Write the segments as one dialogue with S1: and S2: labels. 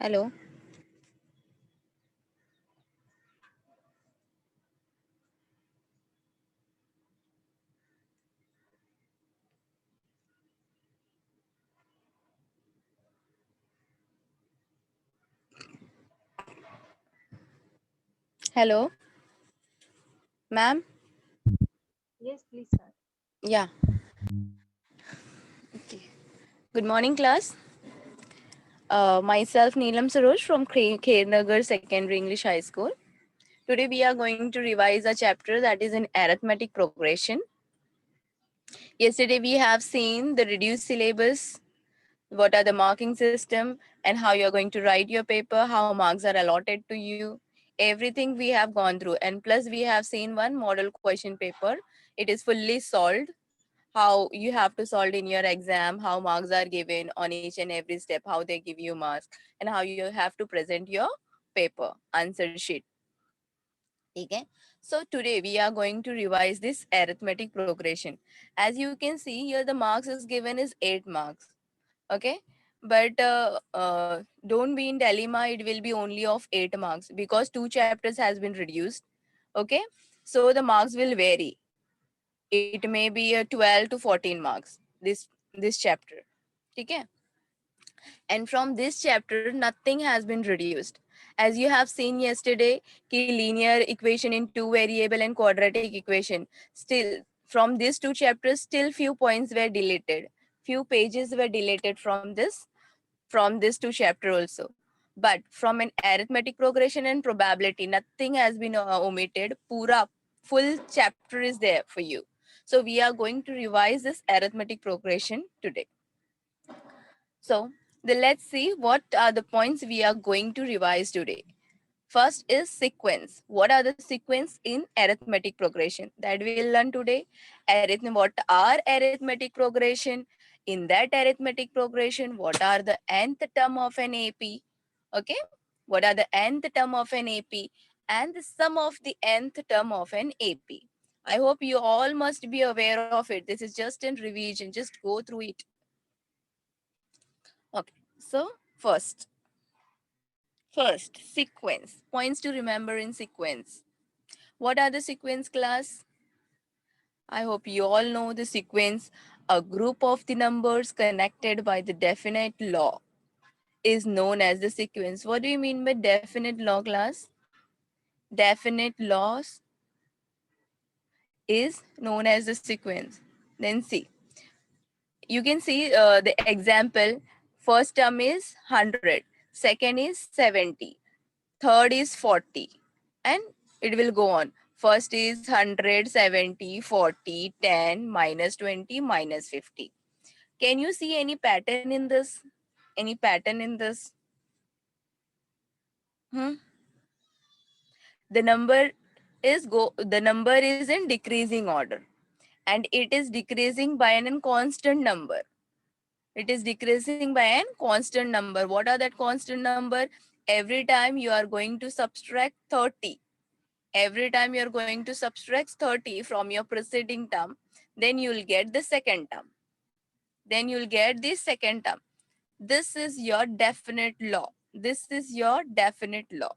S1: Hello. Hello, ma'am.
S2: Yes, please start.
S1: Yeah. Good morning, class. Myself, Neelam Saroj from Khernagar Secondary English High School. Today, we are going to revise a chapter that is in arithmetic progression. Yesterday, we have seen the reduced syllabus, what are the marking system, and how you are going to write your paper, how marks are allotted to you. Everything we have gone through, and plus, we have seen one model question paper. It is fully solved how you have to solve in your exam, how marks are given on each and every step, how they give you marks, and how you have to present your paper, answer sheet. Okay. So today we are going to revise this arithmetic progression. As you can see here, the marks is given is 8 marks. Okay. But don't be in dilemma, it will be only of 8 marks because 2 chapters has been reduced. Okay. So the marks will vary. It may be a 12 to 14 marks this chapter. Okay. And from this chapter nothing has been reduced. As you have seen yesterday, ki linear equation in two variable and quadratic equation, still from these 2 chapters still few points were deleted, few pages were deleted from this 2 chapter also. But from an arithmetic progression and probability, nothing has been omitted. Pura full chapter is there for you. So we are going to revise this arithmetic progression today. So let's see what are the points we are going to revise today. First is sequence. What are the sequence in arithmetic progression? That we'll learn today. What are arithmetic progression? In that arithmetic progression, what are the nth term of an AP? Okay. What are the nth term of an AP? And the sum of the nth term of an AP. I hope you all must be aware of it. This is just in revision. Just go through it. Okay. So first sequence. Points to remember in sequence. What are the sequence, class? I hope you all know the sequence. A group of the numbers connected by the definite law is known as the sequence. What do you mean by definite law, class? Definite laws is known as the sequence. Then see, you can see the example. First term is 100, second is 70, third is 40, and it will go on. First is 100, 70, 40, 10, minus 20, minus 50. Can you see any pattern in this? Any pattern in this? Hmm? The number is in decreasing order, and it is decreasing by an constant number. It is decreasing by an constant number. What are that constant number? Every time you are going to subtract 30, every time you're going to subtract 30 from your preceding term, then you'll get the second term. Then you'll get the second term. This is your definite law. This is your definite law.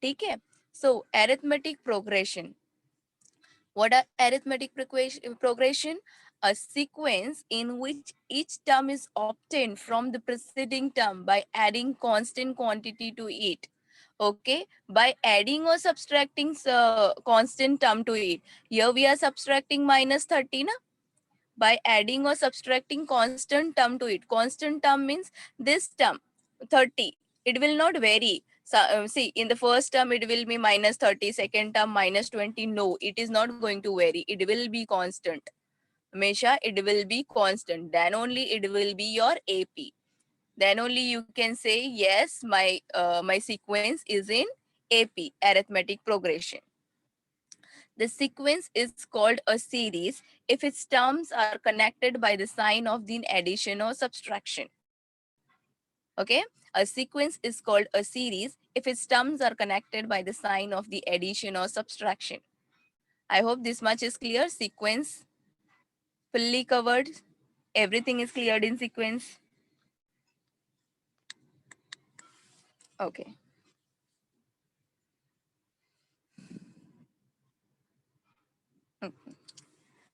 S1: Okay? So arithmetic progression. What are arithmetic progression? A sequence in which each term is obtained from the preceding term by adding constant quantity to it. Okay, by adding or subtracting constant term to it. Here we are subtracting minus 30 na? By adding or subtracting constant term to it. Constant term means this term 30, it will not vary. So, see, in the first term it will be minus 30, second term minus 20. No, it is not going to vary, it will be constant. Mesha, it will be constant, then only it will be your AP. Then only you can say yes, my sequence is in AP, arithmetic progression. The sequence is called a series if its terms are connected by the sign of the addition or subtraction. Okay, a sequence is called a series if its terms are connected by the sign of the addition or subtraction. I hope this much is clear. Sequence fully covered. Everything is cleared in sequence. Okay.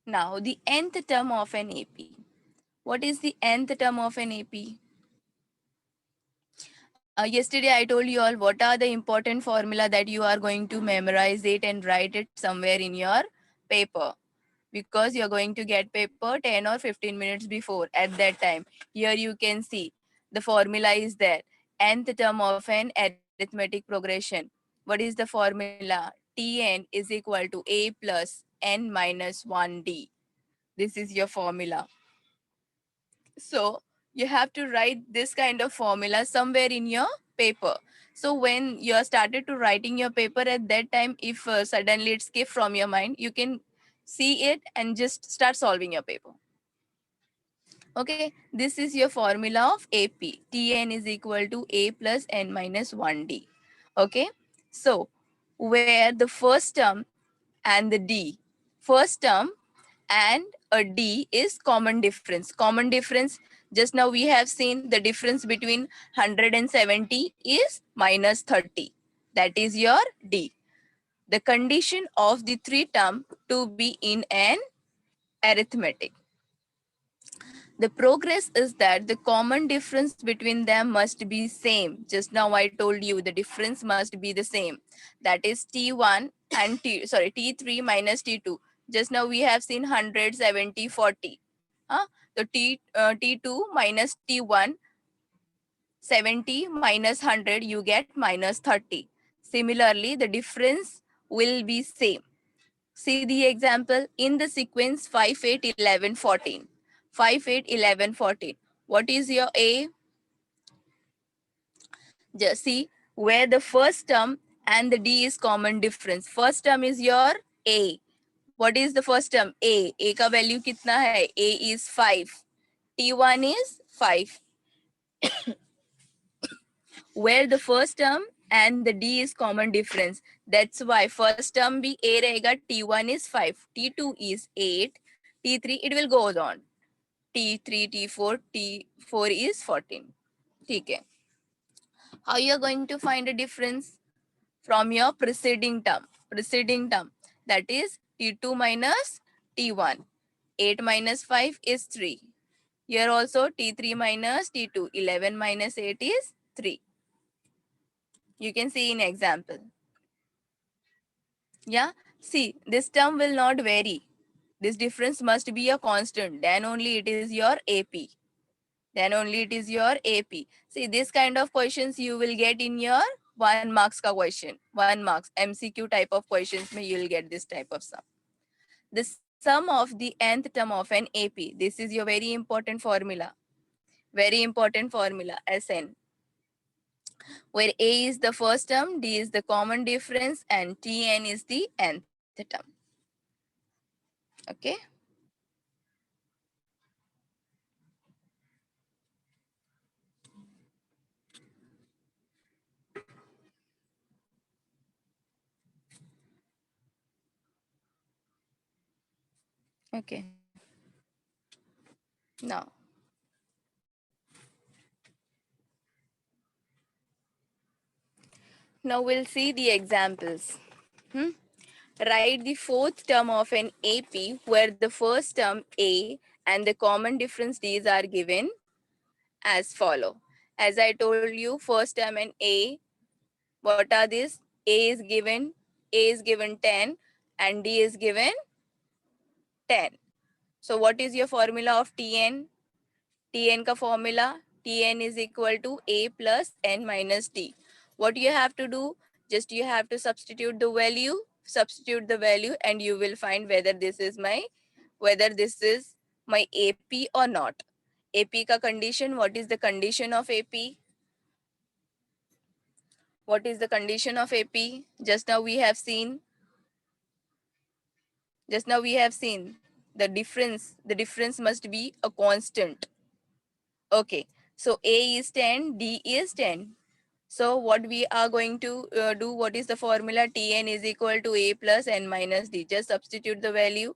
S1: Now the nth term of an AP. What is the nth term of an AP? Yesterday I told you all what are the important formula that you are going to memorize it and write it somewhere in your paper, because you're going to get paper 10 or 15 minutes before. At that time, here you can see the formula is there. Nth term of an arithmetic progression. What is the formula? Tn is equal to a plus n minus 1d. This is your formula. So you have to write this kind of formula somewhere in your paper. So when you are started to writing your paper, at that time, if suddenly it skip from your mind, you can see it and just start solving your paper. Okay, this is your formula of AP. Tn is equal to a plus n minus 1d. Okay, so where the first term and the d, first term and a d is common difference. Common difference, just now we have seen the difference between 170 is minus 30. That is your d. The condition of the three term to be in an arithmetic. The progress is that the common difference between them must be same. Just now I told you the difference must be the same. That is T1 and T3 minus T2. Just now we have seen 170, 40. The T2 minus T1, 70 minus 100, you get minus 30. Similarly, the difference will be same. See the example in the sequence 5, 8, 11, 14. 5, 8, 11, 14. What is your A? Just see where the first term and the D is common difference. First term is your A. What is the first term? A. A का value कितना है? A is 5. T1 is 5. Where the first term and the D is common difference. That's why first term भी A रहेगा. T1 is 5. T2 is 8. T3 it will go on. T3, T4, T4 is 14. ठीक है. How you are going to find a difference? From your preceding term. Preceding term. That is T2 minus T1. 8 minus 5 is 3. Here also T3 minus T2. 11 minus 8 is 3. You can see in example. Yeah. See, this term will not vary. This difference must be a constant. Then only it is your AP. Then only it is your AP. See, this kind of questions you will get in your 1 marks ka question. 1 marks MCQ type of questions mein you will get this type of sum. The sum of the nth term of an AP. This is your very important formula. Very important formula, SN. Where A is the first term, D is the common difference, and Tn is the nth term. Okay. Okay. Now, we'll see the examples. Write the fourth term of an AP where the first term A and the common difference D's are given as follow. As I told you, first term and A, what are these? A is given 10 and D is given 10. So what is your formula of Tn? Tn ka formula, Tn is equal to A plus n minus D. What you have to do? Just you have to substitute the value, and you will find whether this is my AP or not. AP ka condition, what is the condition of AP? What is the condition of AP? Just now we have seen the difference must be a constant. Okay, so A is 10, D is 10. So what we are going to do, what is the formula? Tn is equal to A plus n minus D. Just substitute the value.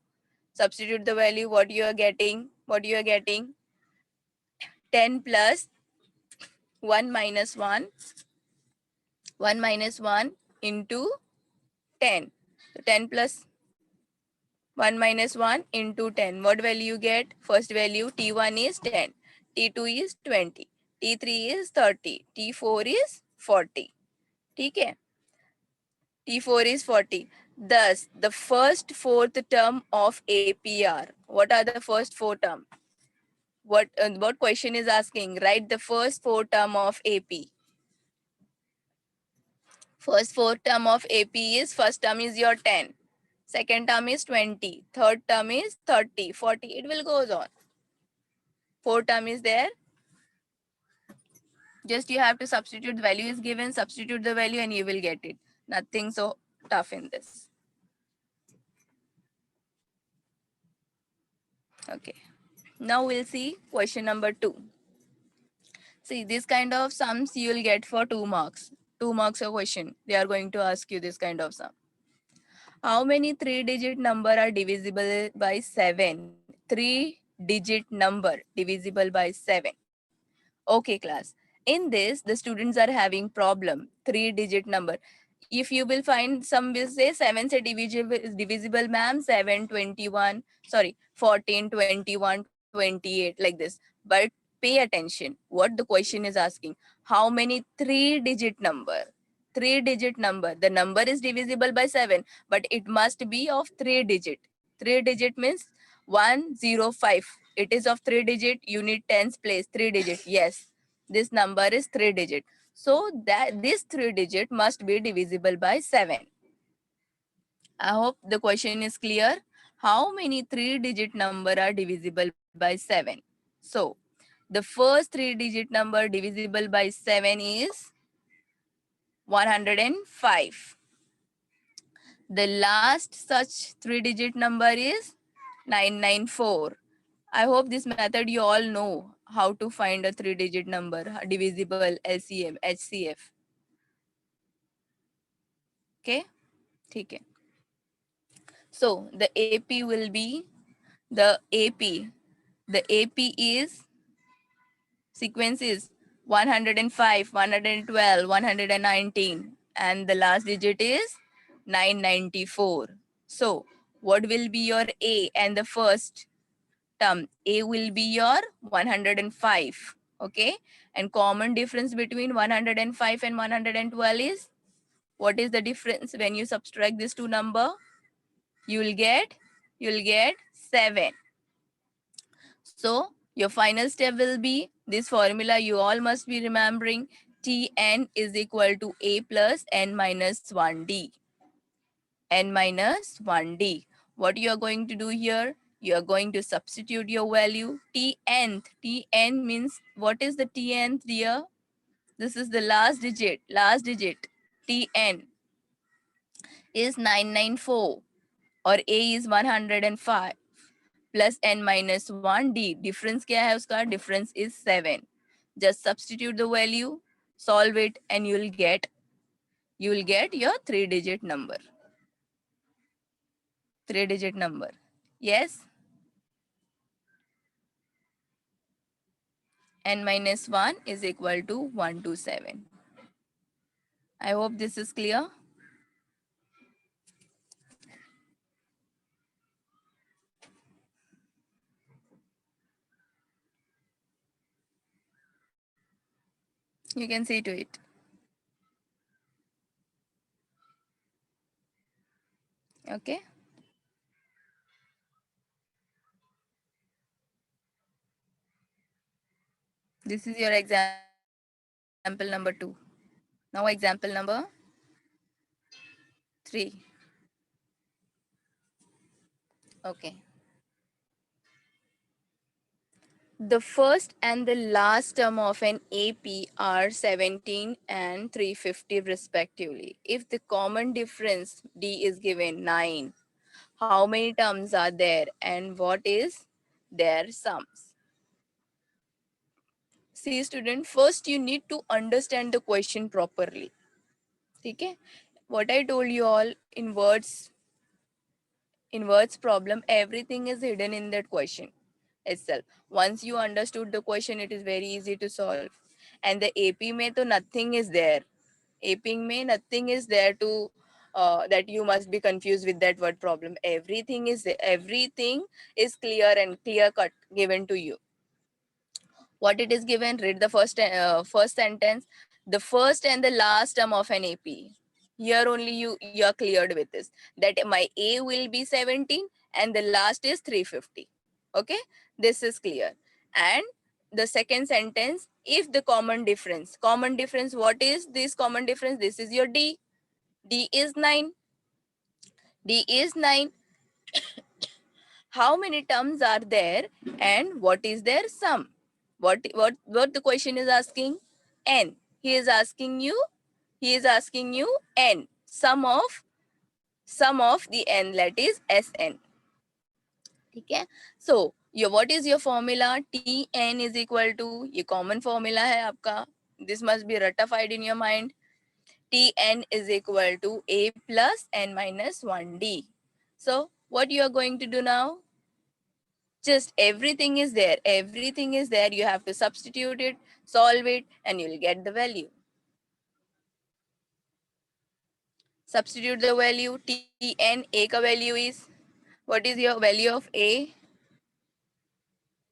S1: What you are getting? 10 plus 1 minus 1. 1 minus 1 into 10. So 10 plus 1 minus 1 into 10. What value you get? First value T1 is 10. T2 is 20. T3 is 30. T4 is 40. Okay. T4 is 40. Thus, the first fourth term of APR. What are the first four term? What question is asking? Write the first four term of AP. First four term of AP is, first term is your 10. Second term is 20. Third term is 30, 40. It will goes on. Fourth term is there. Just you have to substitute, the value is given, substitute the value and you will get it. Nothing so tough in this. Okay. Now we'll see question number 2. See, this kind of sums you will get for 2 marks. 2 marks a question. They are going to ask you this kind of sum. How many 3-digit number are divisible by 7? 3-digit number divisible by 7. Okay, class. In this, the students are having problem. 3-digit number. If you will find, some will say 7 say divisible, ma'am, 7, 21, sorry, 14, 21, 28, like this. But pay attention. What the question is asking. How many 3-digit number? 3-digit number. The number is divisible by 7, but it must be of 3-digit. 3-digit means 105. It is of 3-digit. You need tens place, 3-digit. Yes, this number is 3-digit. So that this 3-digit must be divisible by 7. I hope the question is clear. How many 3-digit number are divisible by 7? So the first 3-digit number divisible by 7 is 105. The last such 3-digit number is 994. I hope this method you all know how to find a 3-digit number, divisible, LCM, HCF. Okay? Okay. So the AP will be the AP. The AP is sequence is 105, 112, 119, and the last digit is 994. So what will be your A and the first term? A will be your 105. Okay, and common difference between 105 and 112 is, what is the difference when you subtract these two number? You'll get 7. So your final step will be this formula you all must be remembering. Tn is equal to A plus n minus 1d. N minus 1d. What you are going to do here? You are going to substitute your value. Tnth. Tn means, what is the tnth here? This is the last digit. Last digit. Tn is 994 और A is 105 plus n minus 1d. Difference क्या है उसका? Difference is 7. Just substitute the value, solve it, and you will get your 3-digit number. 3-digit number. Yes? N minus 1 is equal to 127. I hope this is clear. You can see to it. Okay. This is your example number 2. Now example number 3. Okay. The first and the last term of an AP are 17 and 350 respectively. If the common difference D is given 9, how many terms are there and what is their sums? See student, first you need to understand the question properly. Okay? What I told you all in words problem, everything is hidden in that question itself. Once you understood the question, it is very easy to solve. And the AP mein to nothing is there. aping में nothing is there to that you must be confused with that word problem. Everything is clear and clear cut given to you. What it is given, read the first sentence. The first and the last term of an AP, here only you are cleared with this, that my A will be 17 and the last is 350. Okay, this is clear. And the second sentence, if the common difference, what is this common difference? This is your D is 9. D is 9. How many terms are there and what is their sum? What the question is asking? N. He is asking you n, sum of the n, that is Sn. ठीक है. So what is your formula? Tn is equal to, ये common formula है आपका, this must be ratified in your mind. Tn is equal to a plus n minus 1d. So what you are going to do now? Just everything is there. Everything is there. You have to substitute it, solve it, and you'll get the value. Substitute the value. Tn, A ka value is, what is your value of A?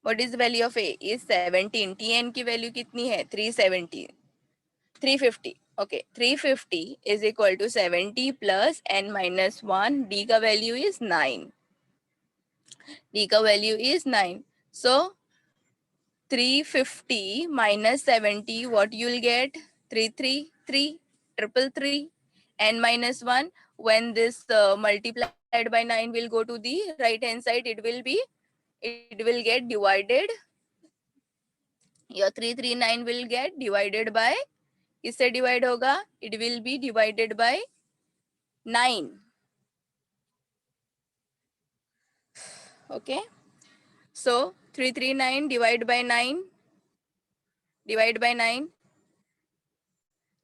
S1: What is the value of A? Is 17. Tn की value कितनी है? 370. 350. Okay, 350 is equal to 70 plus n minus 1. D ka value is 9. D ka value is 9. So 350 minus 70, what you'll get? 333, 333, n minus 1. When this multiplied by 9 will go to the right hand side, it will get divided. Your 339 will get divided by, किससे divide होगा? It will be divided by 9. Okay, so 339 divide by 9, divide by 9.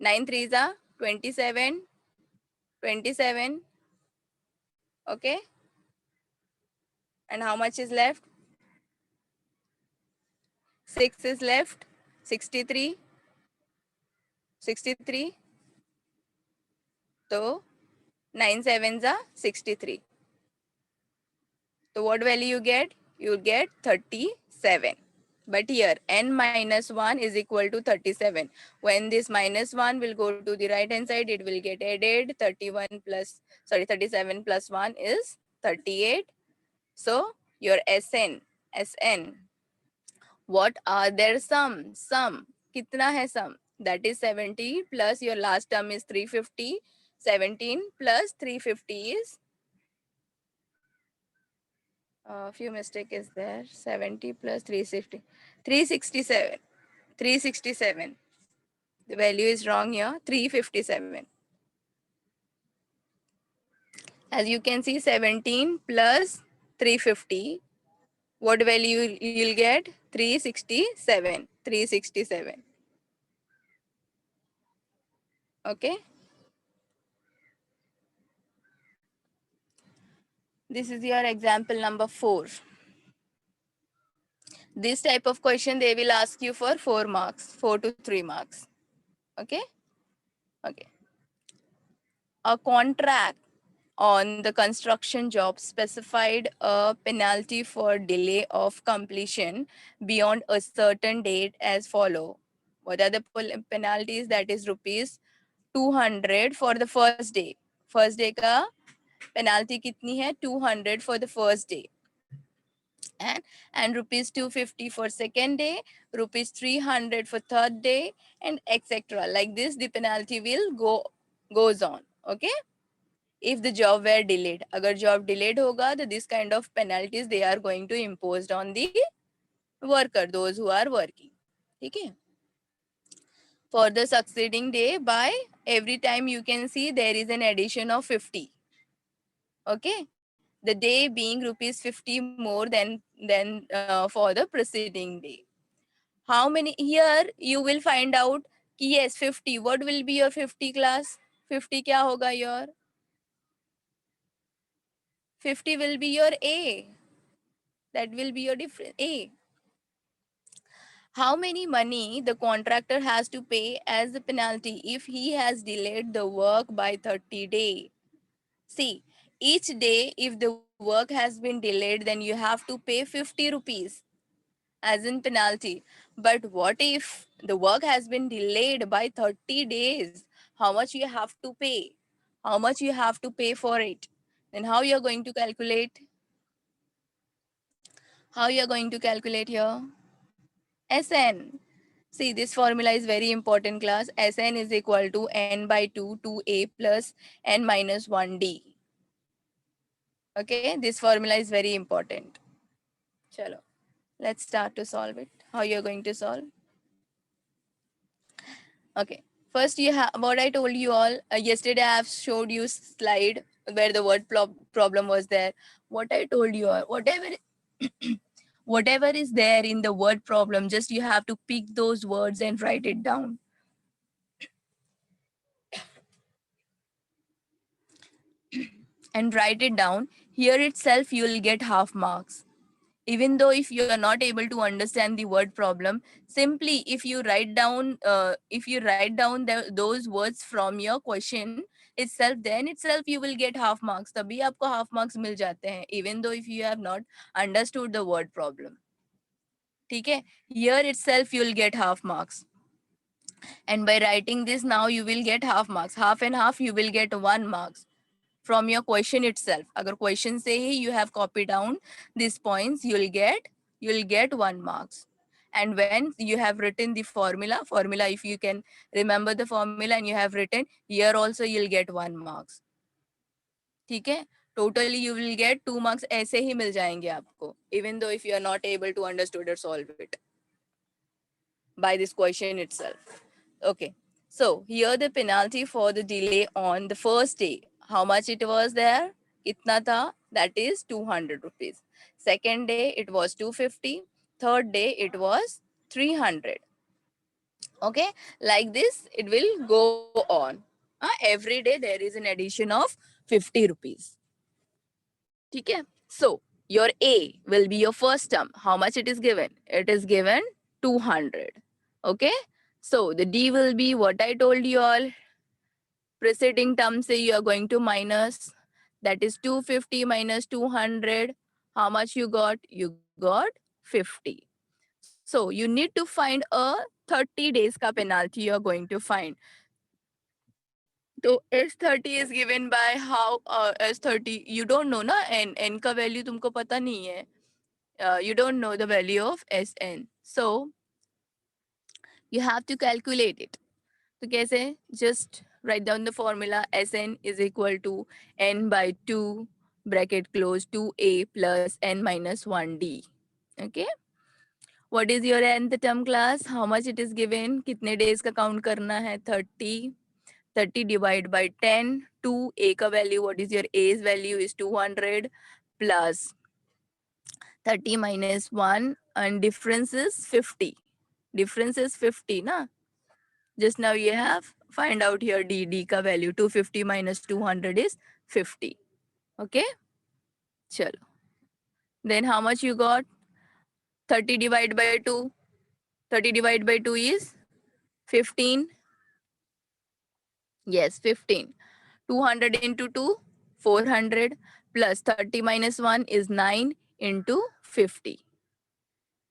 S1: 9 threes are 27, 27. Okay, and how much is left? 6 is left. 63. 63. So 9 sevens are 63. So what value you get? You get 37. But here n minus 1 is equal to 37. When this minus 1 will go to the right hand side, it will get added. 37 plus 1 is 38. So your Sn, what are their sum? Sum. Kitna hai sum? That is 70 plus your last term is 350. 17 plus 350 is, few mistake is there. 70 plus 350. 367. 367. The value is wrong here. 357. As you can see, 17 plus 350. What value you'll get? 367. 367. Okay. This is your example number 4. This type of question they will ask you for 4 marks, 4 to 3 marks. Okay. Okay. A contract on the construction job specified a penalty for delay of completion beyond a certain date as follow. What are the penalties? That is rupees 200 for the first day. First day का penalty कितनी है? 200 for the first day. And rupees 250 for second day, rupees 300 for third day, and etc. Like this, the penalty will goes on. Okay. If the job were delayed, agar job delayed hoga, then this kind of penalties they are going to impose on the worker, those who are working. Okay. For the succeeding day, by every time you can see there is an addition of 50. Okay. The day being rupees 50 more than for the preceding day. How many? Here you will find out कि yes 50. What will be your 50 class? 50 क्या होगा your? 50 will be your A. That will be your difference A. how many money the contractor has to pay as a penalty if he has delayed the work by 30 days. See, each day if the work has been delayed, then you have to pay 50 rupees as in penalty. But what if the work has been delayed by 30 days? How much you have to pay? How much you have to pay for it? Then how you are going to calculate? How you are going to calculate here? SN. See, this formula is very important, class. Sn is equal to n by 2, 2a plus n minus 1d. Okay, this formula is very important. Chalo, let's start to solve it. How you're going to solve? Okay, first you have what I told you all yesterday. I have showed you slide where the word problem was there. What I told you all, whatever is there in the word problem, just you have to pick those words and write it down. And write it down. Here itself you will get half marks. Even though if you are not able to understand the word problem, simply if you write down those words from your question itself, then itself you will get half marks. तभी आपको half marks मिल जाते हैं, even though if you have not understood the word problem. ठीक है, here itself you will get half marks. And by writing this now you will get half marks. Half and half you will get 1 marks from your question itself. अगर question से ही you have copied down these points, you'll get 1 marks. And when you have written the formula, if you can remember the formula and you have written, here also you'll get 1 marks. ठीक है, totally you will get 2 marks ऐसे ही मिल जाएंगे आपको, even though if you are not able to understood or solve it by this question itself. Okay, so here the penalty for the delay on the first day. How much it was there? Kitna tha? That is 200 rupees. Second day it was 250. Third day it was 300. Okay, like this it will go on. Every day there is an addition of 50 rupees. Okay, so your A will be your first term. How much it is given? It is given 200. Okay, so the D will be what I told you all. Preceding term say you are going to minus. That is 250 minus 200. How much you got? You got 50. So you need to find a 30 days ka penalty you are going to find. So S30 is given by how S30 you don't know na, and n ka value तुमको पता नहीं है. You don't know the value of Sn. So you have to calculate it. तो कैसे? Just write down the formula. Sn is equal to n by 2 bracket close 2a plus n minus 1d. Okay. What is your nth term, class? How much it is given? कितने days का count करना है? 30. 30 divided by 10. 2 a का value, what is your a's value is 200 plus 30 minus 1 and difference is 50. Difference is 50 na? Just now you have find out here d ka value. 250 minus 200 is 50. Okay, chalo. Then how much you got? 30 divided by 2. 30 divided by 2 is 15. Yes, 15. 200 into 2, 400 plus 30 minus 1 is 9 into 50.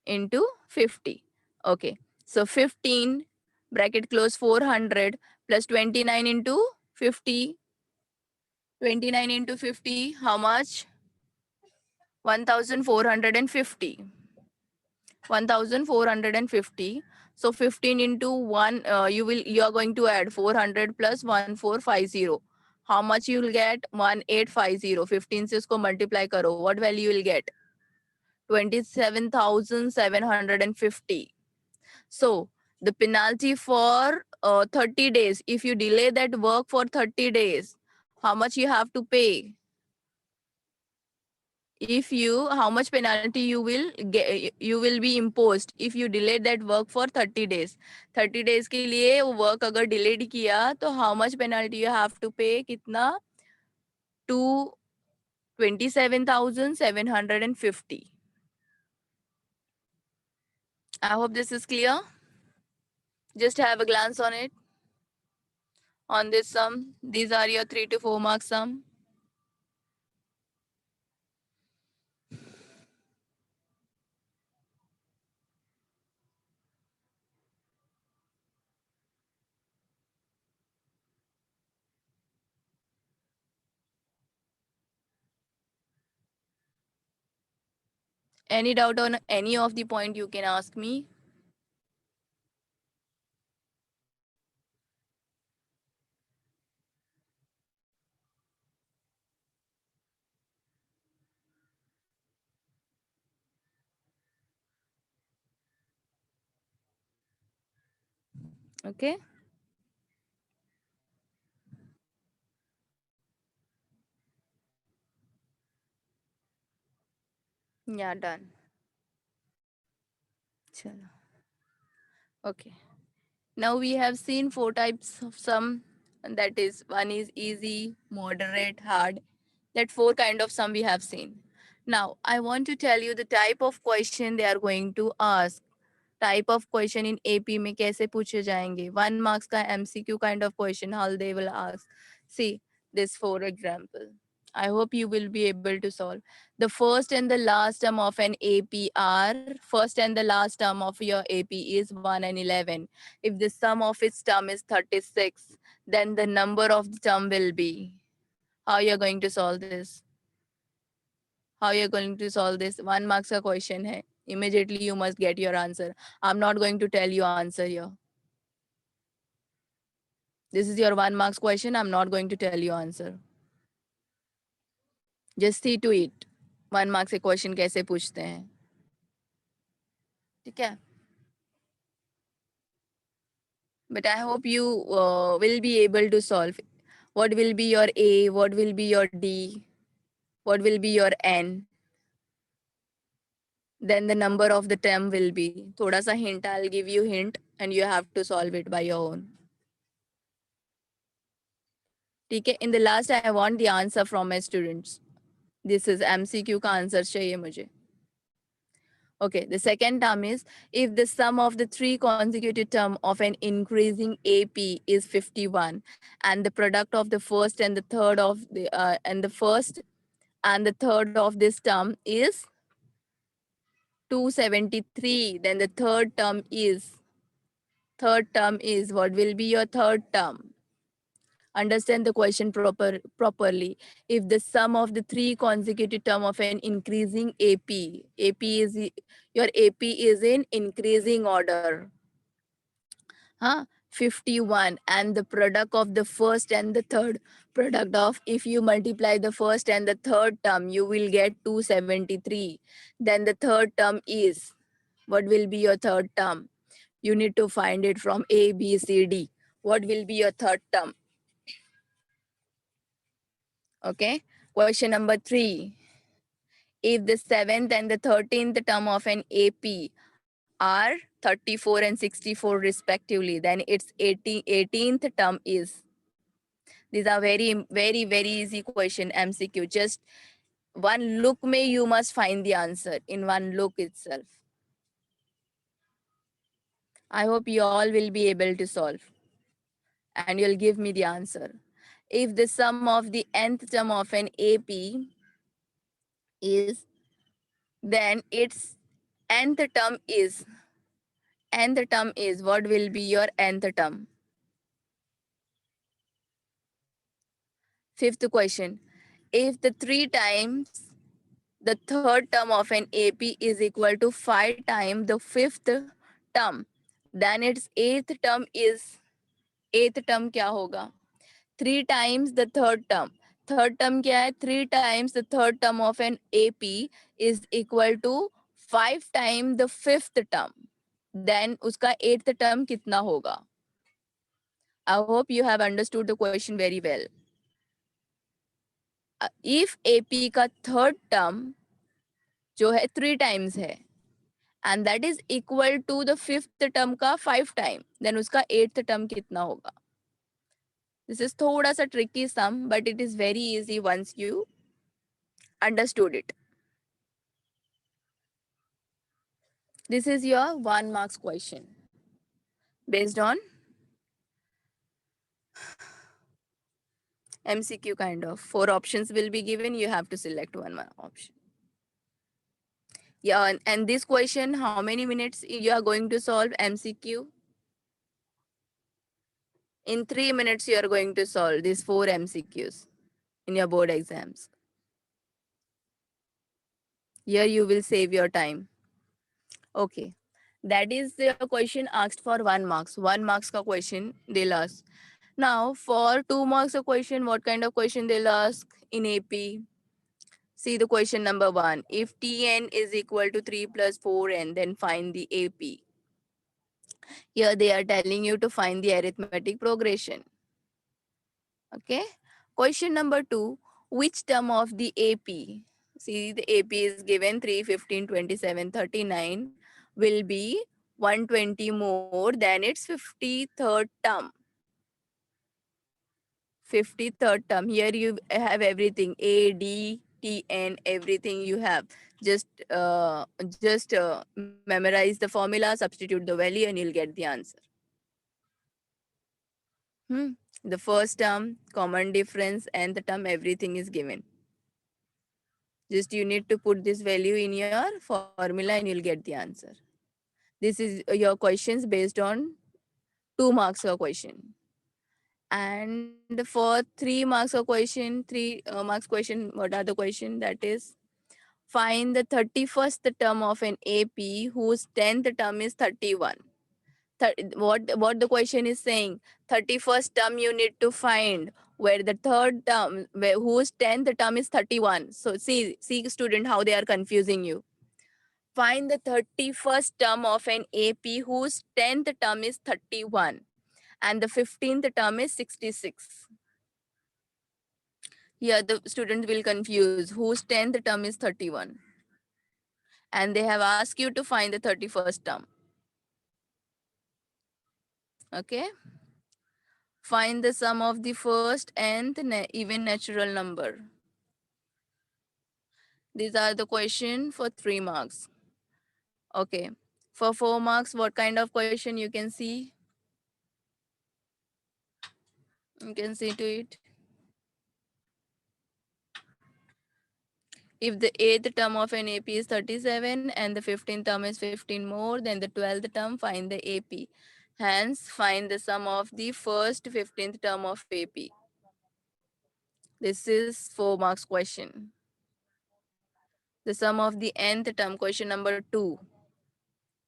S1: Into 50. Okay, so 15 bracket close 400 plus 29 into 50. 29 into 50, how much? 1450. 1450. So 15 into 1, you are going to add 400 plus 1450. How much you will get? 1850. 15 से इसको multiply करो. What value you will get? 27,750. So the penalty for 30 days, if you delay that work for 30 days, how much you have to pay? If you, how much penalty you will get, you will be imposed if you delay that work for 30 days. 30 days के लिए वो work अगर delayed किया तो how much penalty you have to pay? कितना? 27,750. I hope this is clear. Just have a glance on it. On this sum, these are your 3 to 4 mark sum. Any doubt on any of the point you can ask me. Okay. Yeah, done. Chalo. Okay. Now we have seen 4 types of sum. And that is one is easy, moderate, hard. That 4 kind of sum we have seen. Now I want to tell you the type of question they are going to ask. Type of question in AP में कैसे पूछे जाएंगे? 1 marks का MCQ kind of question how they will ask. See this for example. I hope you will be able to solve. The first and the last term of an AP are first and the last term of your AP is 1 and 11. If the sum of its term is 36, then the number of the term will be. How you are going to solve this? How you are going to solve this? 1 marks का question है. Immediately you must get your answer. I'm not going to tell you answer here. This is your 1 marks question. I'm not going to tell you answer. Just see to it. 1 marks से question कैसे पूछते हैं. ठीक है? But I hope you will be able to solve. What will be your A? What will be your D? What will be your N? Then the number of the term will be. थोड़ा सा hint. I'll give you hint and you have to solve it by your own. ठीक है? In the last, I want the answer from my students. This is MCQ का answer चाहिए मुझे. Okay, the second term is if the sum of the 3 consecutive term of an increasing AP is 51 and the product of the first and the third of the and the first and the third of this term is 273, then the third term is what will be your third term? Understand the question properly. If the sum of the 3 consecutive term of an increasing AP is your AP is in increasing order. Huh? 51 and the product of the first and the third product of if you multiply the first and the third term you will get 273. Then the third term is what will be your third term? You need to find it from A, B, C, D. What will be your third term? Okay. Question number 3. If the 7th and the 13th term of an AP are 34 and 64 respectively, then its 18th term is. These are very easy question MCQ. Just one look may you must find the answer in one look itself. I hope you all will be able to solve and you'll give me the answer. If the sum of the nth term of an AP is, then its nth term is, what will be your nth term? Fifth question. If the 3 times the third term of an AP is equal to 5 times the fifth term, then its eighth term क्या होगा? 3 times the third term. Third term क्या है? 3 times the third term of an AP is equal to 5 times the fifth term. Then उसका eighth term कितना होगा? I hope you have understood the question very well. If AP का third term जो है 3 times है and that is equal to the fifth term का 5 time, then उसका eighth term कितना होगा? This is थोड़ा सा tricky sum, but it is very easy once you understood it. This is your 1 marks question based on MCQ kind of. 4 options will be given. You have to select one option. Yeah, and this question, how many minutes you are going to solve MCQ? In 3 minutes, you are going to solve these 4 MCQs in your board exams. Here you will save your time. Okay. That is the question asked for 1 marks. 1 marks ka question they'll ask. Now for 2 marks a question, what kind of question they'll ask in AP? See the question number 1. If Tn is equal to 3 plus 4n, then find the AP. Here they are telling you to find the arithmetic progression. Okay. Question number 2. Which term of the AP? See the AP is given 3, 15, 27, 39 will be 120 more than its 53rd term. 53rd term. Here you have everything. A, D, T, N, everything you have. Just memorize the formula, substitute the value, and you'll get the answer. The first term, common difference, and the term everything is given. Just you need to put this value in your formula and you'll get the answer. This is your questions based on 2 marks of question. And for 3 marks of question, 3 marks question, what are the question? That is, find the 31st term of an AP whose 10th term is 31. What the question is saying, 31st term you need to find, where the third term, whose 10th term is 31. So see student, how they are confusing you. Find the 31st term of an AP whose 10th term is 31 and the 15th term is 66. Here the student will confuse whose 10th term is 31. And they have asked you to find the 31st term. Okay. Find the sum of the first nth even natural number. These are the question for 3 marks. Okay. For 4 marks, what kind of question you can see? You can see to it. If the 8th term of an AP is 37 and the 15th term is 15 more than the 12th term, find the AP. Hence, find the sum of the first 15th term of AP. This is 4 marks question. The sum of the nth term, question number 2.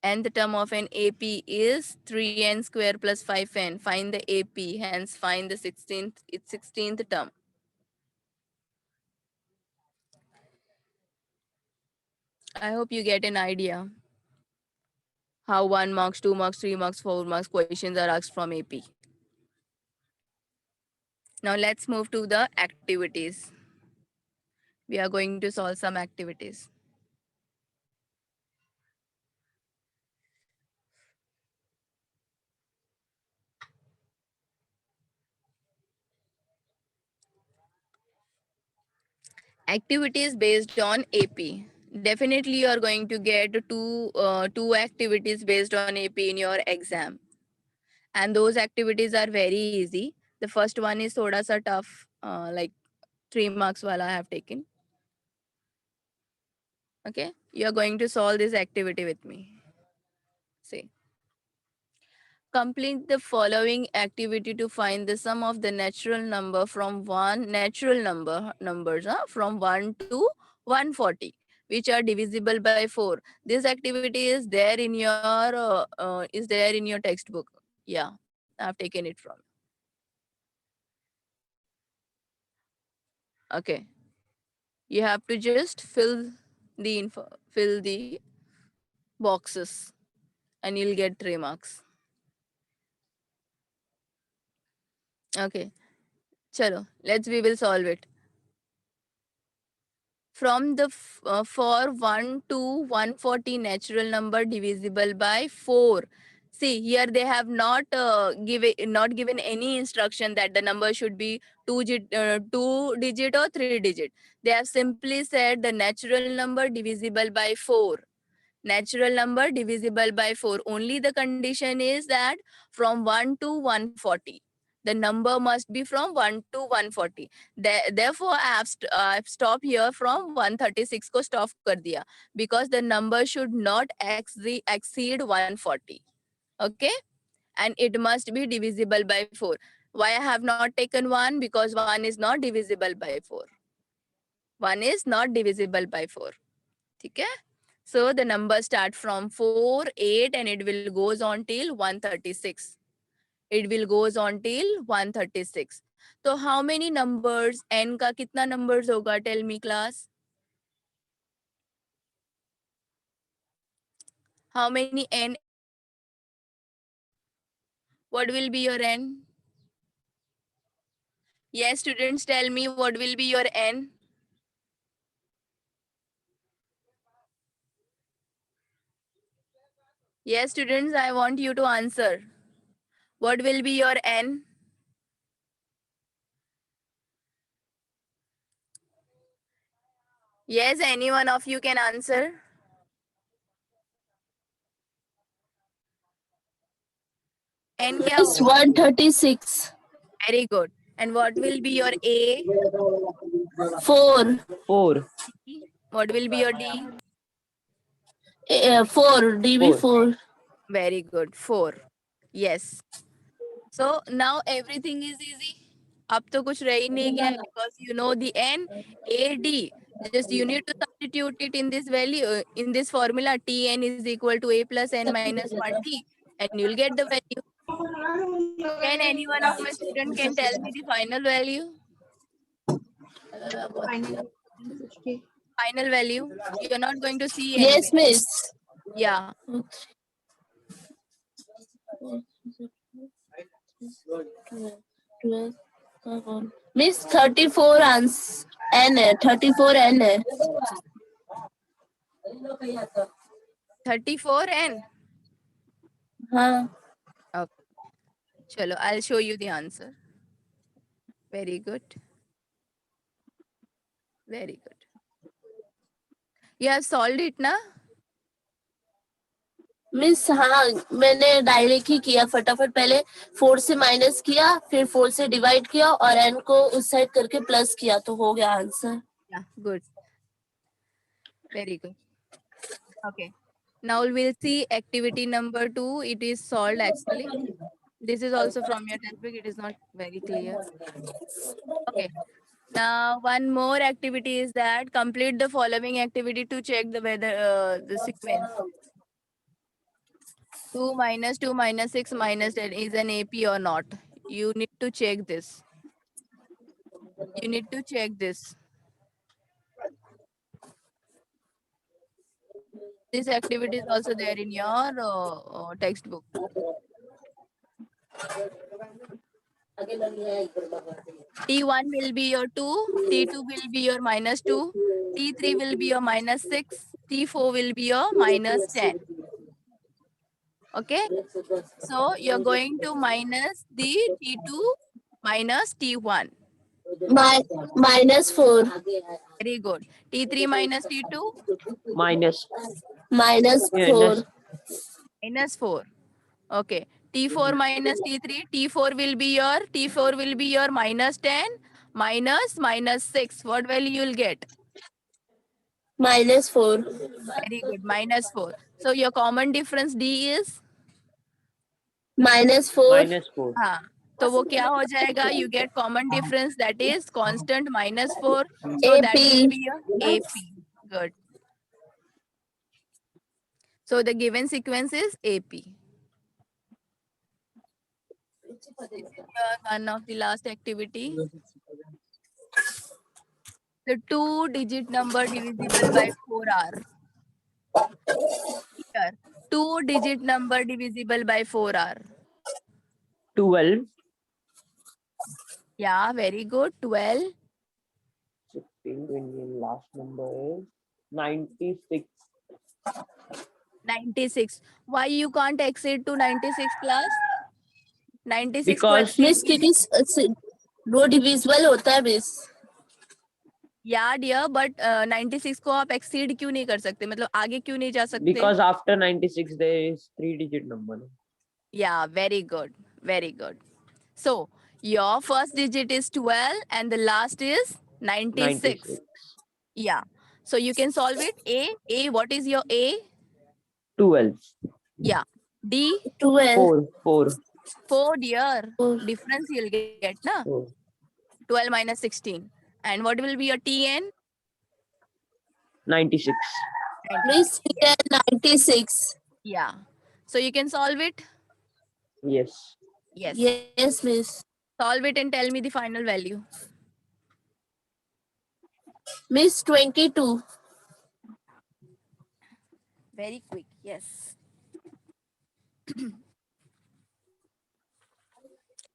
S1: Nth term of an AP is 3n square plus 5n. Find the AP, hence find the 16th term. I hope you get an idea how 1 marks, 2 marks, 3 marks, 4 marks questions are asked from AP. Now let's move to the activities. We are going to solve some activities. Activities based on AP. Definitely you are going to get two activities based on AP in your exam. And those activities are very easy. The first one is thoda sa tough, like 3 marks wala I have taken. Okay, you are going to solve this activity with me. See. Complete the following activity to find the sum of the natural number from numbers from 1 to 140, which are divisible by 4. This activity is there in your textbook. Yeah, I've taken it from. Okay, you have to just fill the boxes and you'll get 3 marks. Okay, chalo, we will solve it. From the for 1 to 140 natural number divisible by 4. See, here they have not given any instruction that the number should be 2 digit or 3 digit. They have simply said the natural number divisible by 4. Natural number divisible by 4. Only the condition is that from 1 to 140. The number must be from 1 to 140. Therefore, I've stopped here from 136 को stop कर दिया because the number should not exceed 140. Okay? And it must be divisible by 4. Why I have not taken 1? Because 1 is not divisible by 4. 1 is not divisible by 4. ठीक है? So the numbers start from 4, 8 and it will goes on till 136. It will goes on till 136. So how many numbers? N का कितना numbers होगा? Tell me class. How many N? What will be your N? Yes, students, tell me what will be your N? Yes, students, I want you to answer. What will be your N? Yes, any one of you can answer. N क्या
S3: It's
S1: होगा?
S3: 136.
S1: Very good. And what will be your A?
S3: 4.
S4: 4.
S1: What will be your D?
S3: 4. DB4.
S1: Very good. 4. Yes. So now everything is easy. अब तो कुछ रह ही नहीं गया because you know the N, A, D. Just you need to substitute it in this value, in this formula. Tn is equal to A plus N minus 1D. And you'll get the value. Can any one of my students can tell me the final value? Final value. You're not going to see anyway.
S3: Yes, miss.
S1: Yeah.
S3: Miss 34 ans N है 34 N है
S1: 34 N.
S3: हाँ
S1: Okay. Chalo, I'll show you the answer. Very good. Very good. You have solved it, na?
S3: Miss हाँ मैंने direct ही किया फटाफट पहले 4 से minus किया फिर 4 से डिवाइड किया और n को उस साइड करके प्लस किया तो हो गया answer
S1: Yeah, good. Very good. Okay. Now we'll see activity number 2. It is solved actually. This is also from your textbook. It is not very clear. Okay. Now one more activity is that complete the following activity to check the whether the sequence. 2 minus 2 minus 6 minus 10 is an AP or not. You need to check this. You need to check this. This activity is also there in your textbook. T1 will be your 2, T2 will be your minus 2, T3 will be your minus 6, T4 will be your minus 10. Okay, so you're going to minus the T2 minus T1.
S3: minus 4
S1: Very good. T3 minus T2
S4: minus
S3: minus 4
S1: minus 4. Okay. T4 minus T3. T4 will be your minus 10 minus 6. What value you'll get?
S3: minus 4
S1: Very good. Minus 4. So your common difference D is?
S3: minus 4
S4: minus 4.
S1: हाँ. तो वो क्या हो जाएगा? You get common difference that is constant minus 4. So that will be your AP. Good. So the given sequence is AP. This is one of the last activity. The 2-digit number divisible by 4 are. Here, 2-digit number divisible by 4 are.
S4: 12.
S1: Yeah, very good. 12.
S4: 16, 20, and last number is 96.
S1: 96. Why you can't exceed to 96 class? 96
S4: Because-
S3: miss क्योंकि वो divisible होता है miss
S1: या dear, but 96 को आप exceed क्यों नहीं कर सकते, मतलब आगे क्यों नहीं जा सकते?
S4: Because after 96 there is 3-digit number.
S1: Yeah, very good. Very good. So, your first digit is 12 and the last is 96.
S4: 96.
S1: Yeah. So, you can solve it. A, what is your A?
S4: 12.
S1: Yeah. D,
S3: 12.
S4: 4.
S1: 4, dear.
S3: Four.
S1: Difference you'll get, na?
S4: 4.
S1: 12 minus 16. And what will be your TN?
S4: 96.
S3: Miss, here 96.
S1: Yeah. So, you can solve it?
S4: Yes.
S1: Yes.
S3: Yes, miss.
S1: Solve it and tell me the final value.
S3: Miss, 22.
S1: Very quick. Yes.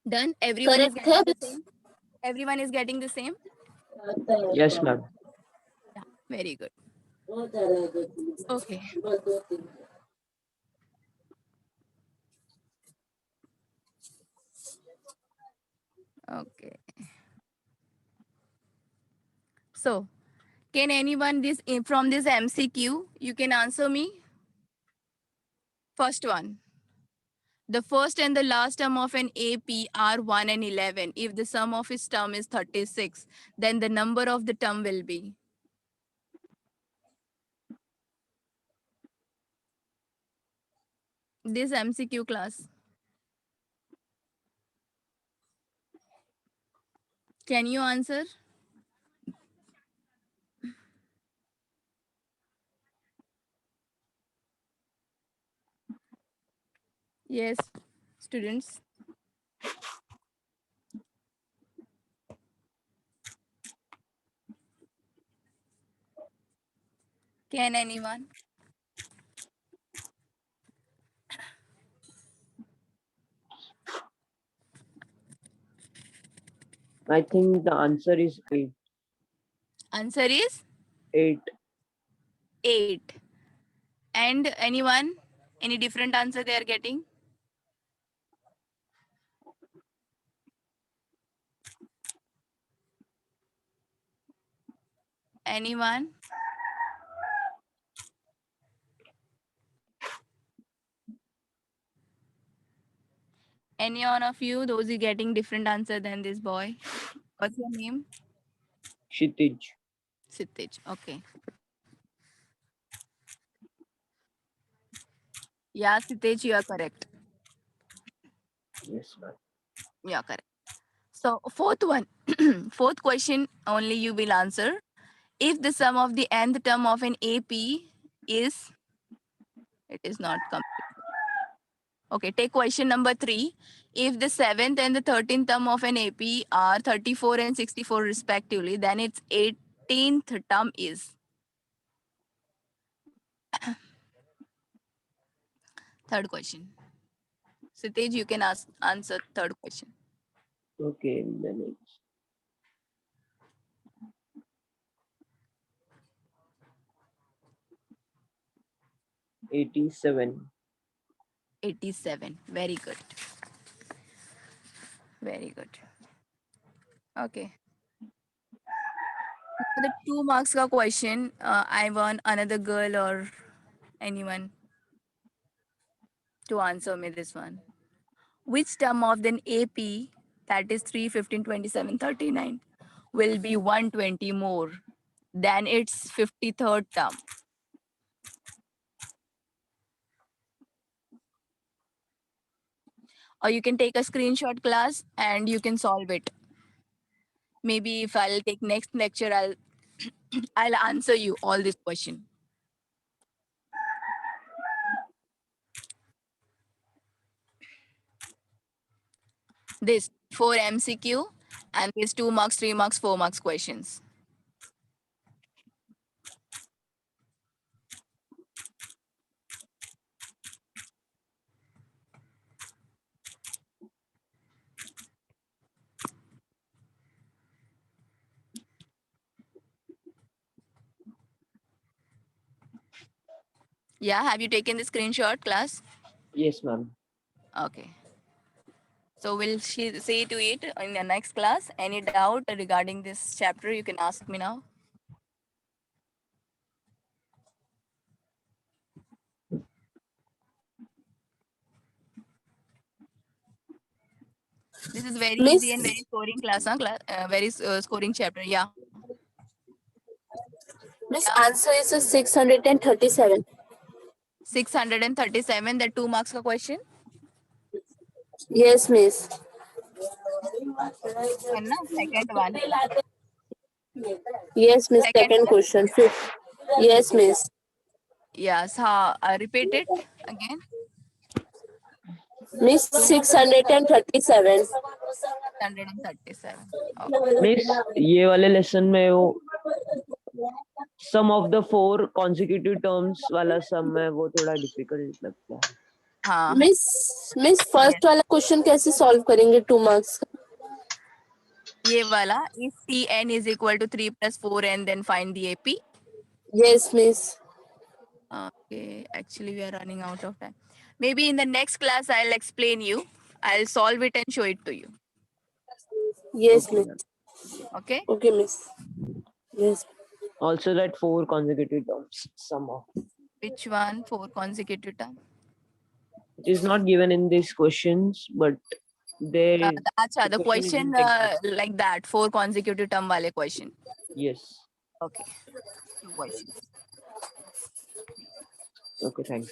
S1: Done. Everyone is
S3: Correct
S1: getting
S3: है
S1: the
S3: miss?
S1: same. Everyone is getting the same.
S4: Yes, ma'am.
S1: Yeah. Very good. Okay. Okay. So, can anyone from this MCQ, you can answer me? First one. The first and the last term of an AP are 1 and 11. If the sum of its term is 36, then the number of the term will be. This MCQ class. Can you answer? Yes, students. Can anyone?
S4: I think the answer is 8.
S1: Answer is
S4: 8.
S1: 8. And anyone? Any different answer they are getting? Anyone? Any one of you, those who getting different answer than this boy? What's your name?
S4: Kshitij.
S1: Sitij. Okay. Yeah, Sitij, you are correct.
S4: Yes, ma'am.
S1: You are correct. So fourth one, fourth question only you will answer. If the sum of the nth term of an AP is, it is not complete. Okay, take question number 3. If the 7th and the 13th term of an AP are 34 and 64 respectively, then its 18th term is. Third question. Sitej, you can answer third question.
S4: Okay, then it's 87.
S1: 87. Very good. Very good. Okay. For the 2 marks ka question, I want another girl or anyone to answer me this one. Which term of the AP, that is 3, 15, 27, 39, will be 120 more than its 53rd term? Or you can take a screenshot class and you can solve it. Maybe if I'll take next lecture, I'll answer you all this question. This 4 MCQ and this 2 marks, 3 marks, 4 marks questions. Yeah, have you taken the screenshot class?
S4: Yes, ma'am.
S1: Okay. So we'll see to it in the next class. Any doubt regarding this chapter, you can ask me now. is very
S3: Miss-
S1: easy and very scoring class, huh? Very scoring chapter. Yeah.
S3: Miss, answer is 637.
S1: 637. That 2 marks ka question.
S3: Yes, Miss.
S1: And na second one.
S3: Yes, Miss.
S1: Second
S3: Second
S1: one.
S3: question. Yes, Miss.
S1: Yes. Repeat it again.
S3: Miss 637.
S1: 637. Okay.
S4: Miss ये वाले lesson में वो सम of the 4 consecutive terms वाला सम है वो थोड़ा difficult लगता है.
S1: हाँ.
S3: मिस फर्स्ट वाला क्वेश्चन कैसे सॉल्व करेंगे 2 मार्क्स का?
S1: ये वाला is Cn is equal to 3 plus 4n, then find the AP.
S3: Yes, Miss.
S1: Okay, actually we are running out of time. Maybe in the next class I'll explain you. I'll solve it and show it to you.
S3: Yes,
S4: Okay,
S3: Miss.
S1: Okay.
S3: Okay, Miss. Yes.
S4: also that 4 consecutive terms sum of.
S1: Which one? 4 consecutive term.
S4: It is not given in these questions, but they
S1: Acha, the
S4: question is in
S1: question
S4: textbook.
S1: like that, 4 consecutive term wale question.
S4: Yes.
S1: Okay. 2 questions.
S4: Okay, thanks.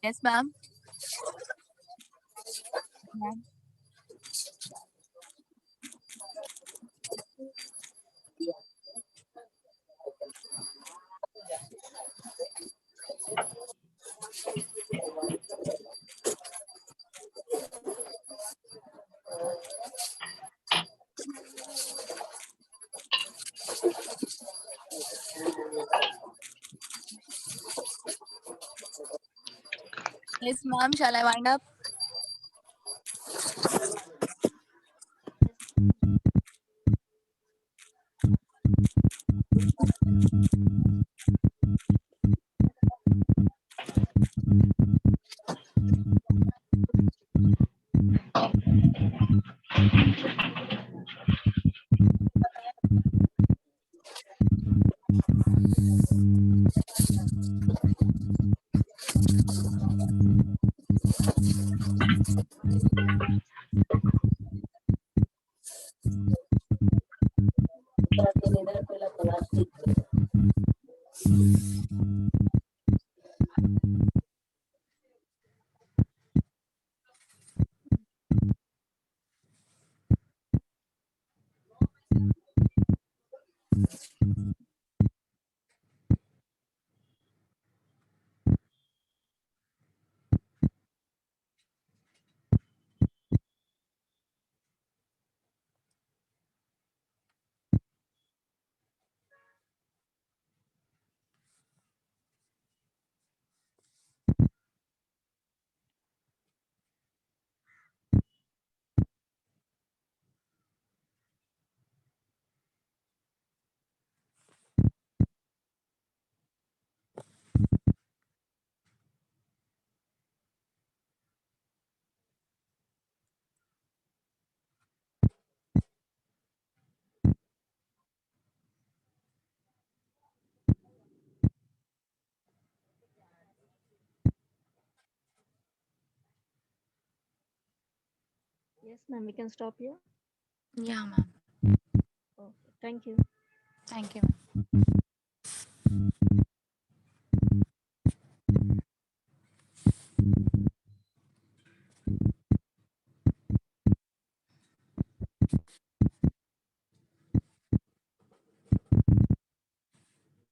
S1: Yes, ma'am. Ma'am. Yes, ma'am. Shall I wind up?
S2: Yes, ma'am. We can stop here.
S1: Yeah, ma'am.
S2: Okay. Thank you.
S1: Thank you, ma'am.